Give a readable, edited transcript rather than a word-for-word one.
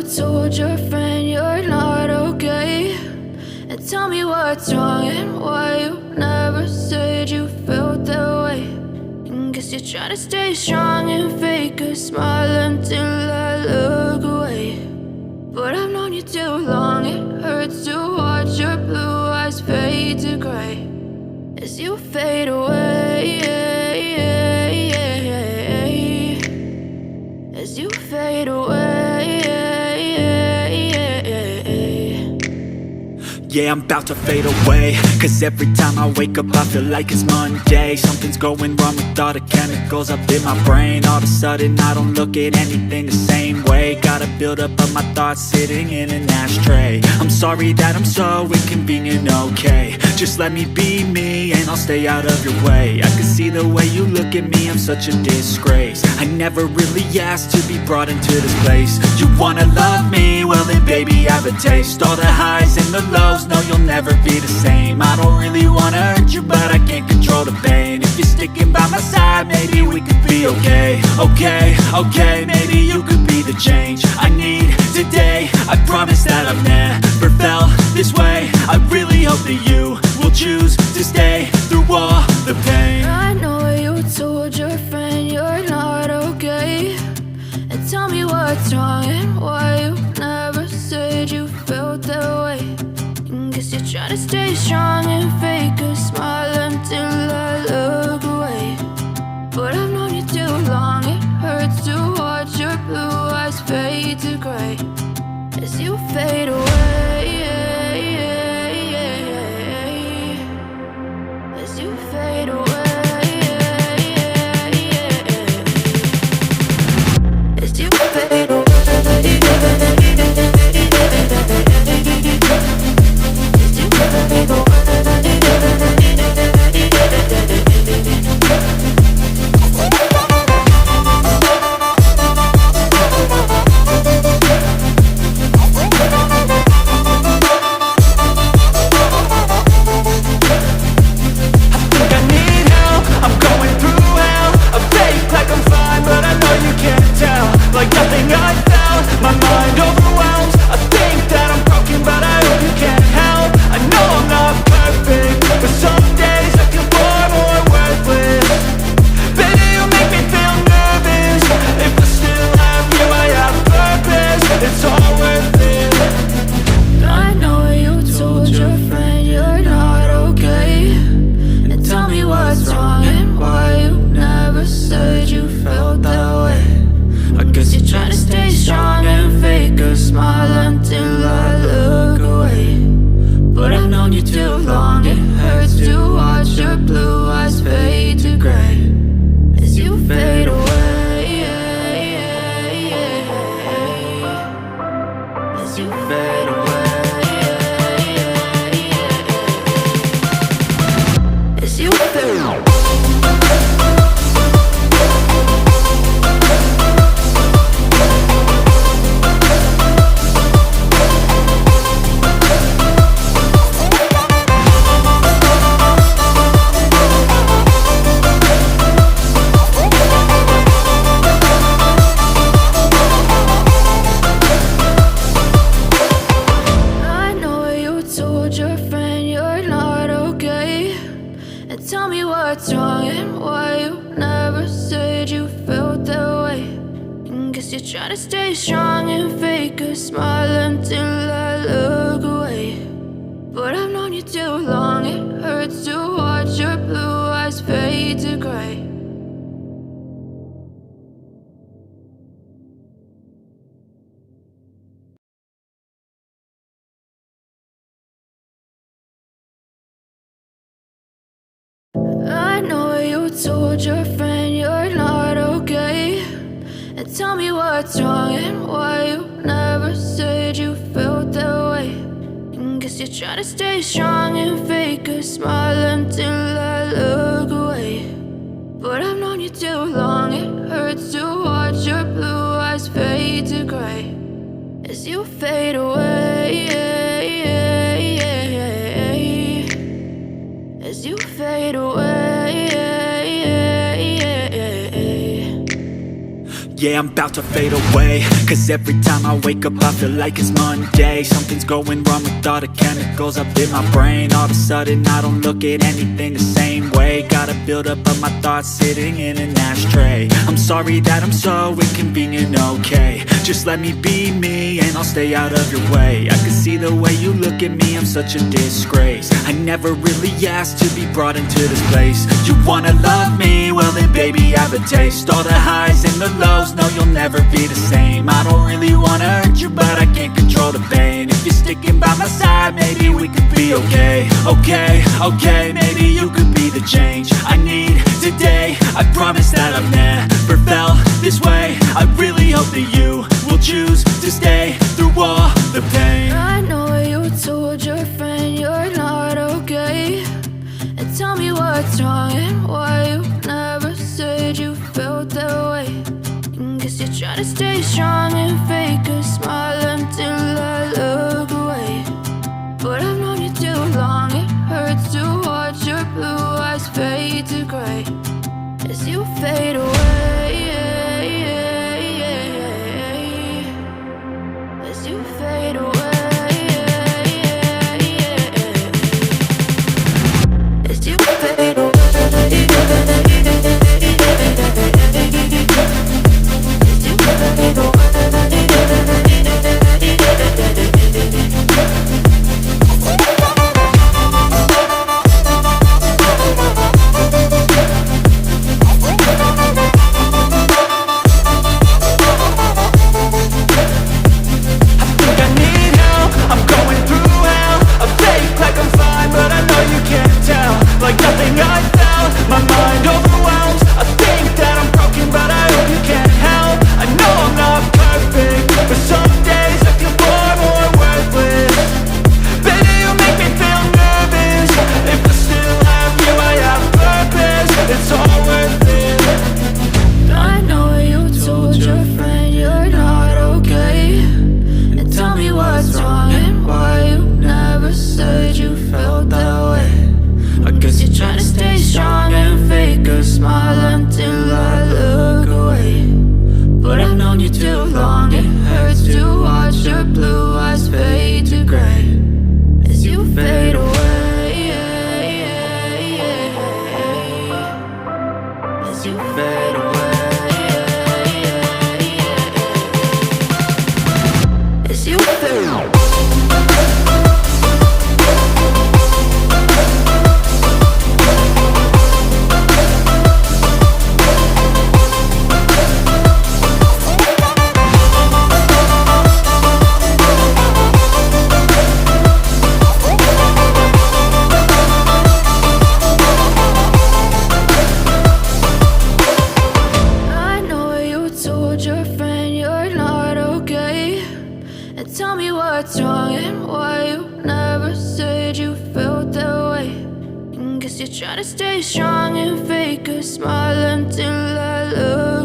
told your friend you're not okay? And tell me what's wrong and why you never said you felt that way. And guess you're trying to stay strong and fake a smile until I look away. But I've known you too long, it hurts to watch your blue eyes fade to gray as you fade away, as you fade away. Yeah, I'm about to fade away, cause every time I wake up I feel like it's Monday. Something's going wrong with all the chemicals up in my brain. All of a sudden I don't look at anything the same way. Got a build-up of my thoughts sitting in an ashtray. I'm sorry that I'm so inconvenient, okay? Just let me be me and I'll stay out of your way. I can see the way you look at me, I'm such a disgrace. I never really asked to be brought into this place. You wanna love me? Well then baby I have a taste. All the highs and the lows, no, you'll never be the same. I don't really wanna hurt you, but I can't control the pain. If you're sticking by my side, maybe we could be okay. Okay, maybe you could be the change I need today. I promise that I've never felt this way. I really hope that you will choose to stay through all the pain. I know you told your friend you're not okay. And tell me what's wrong and why you never said you felt that way. Guess you're trying to stay strong and fake a smile until I look away. But I've known you too long, it hurts to watch your blue eyes fade to gray as you fade away, as you fade away, as you fade away. I know you told your friend you're not okay. And tell me what's wrong and why you never said you felt that way. And guess you're trying to stay strong and fake a smile until I look away. But I've known you too long, it hurts to watch your blue eyes fade to gray as you fade away, as you fade away. Yeah, I'm about to fade away, cause every time I wake up I feel like it's Monday. Something's going wrong with all the chemicals up in my brain. All of a sudden I don't look at anything the same way. Gotta build up of my thoughts sitting in an ashtray. I'm sorry that I'm so inconvenient, okay. Just let me be me and I'll stay out of your way. I can see the way you look at me, I'm such a disgrace. I never really asked to be brought into this place. You wanna love me? Well then baby, have a taste. All the highs and the lows, no you'll never be the same. I don't really wanna hurt you, but I can't control the pain. If you're sticking by my side, maybe we could be okay. Okay, maybe you could be the change I need today. I promise that I've never felt this way. I really hope that you will choose to stay through all the pain. I know you told your friend you're not okay, and tell me what's wrong and why you never said you felt that way. Guess you're trying to stay strong and fake a smile until I look away. But I've known you too long, it hurts to watch your blue eyes fade to gray as you fade away. As you fade away. As you fade away. Tell me what's wrong and why you never said you felt that way. Guess you're trying to stay strong and fake a smile until I look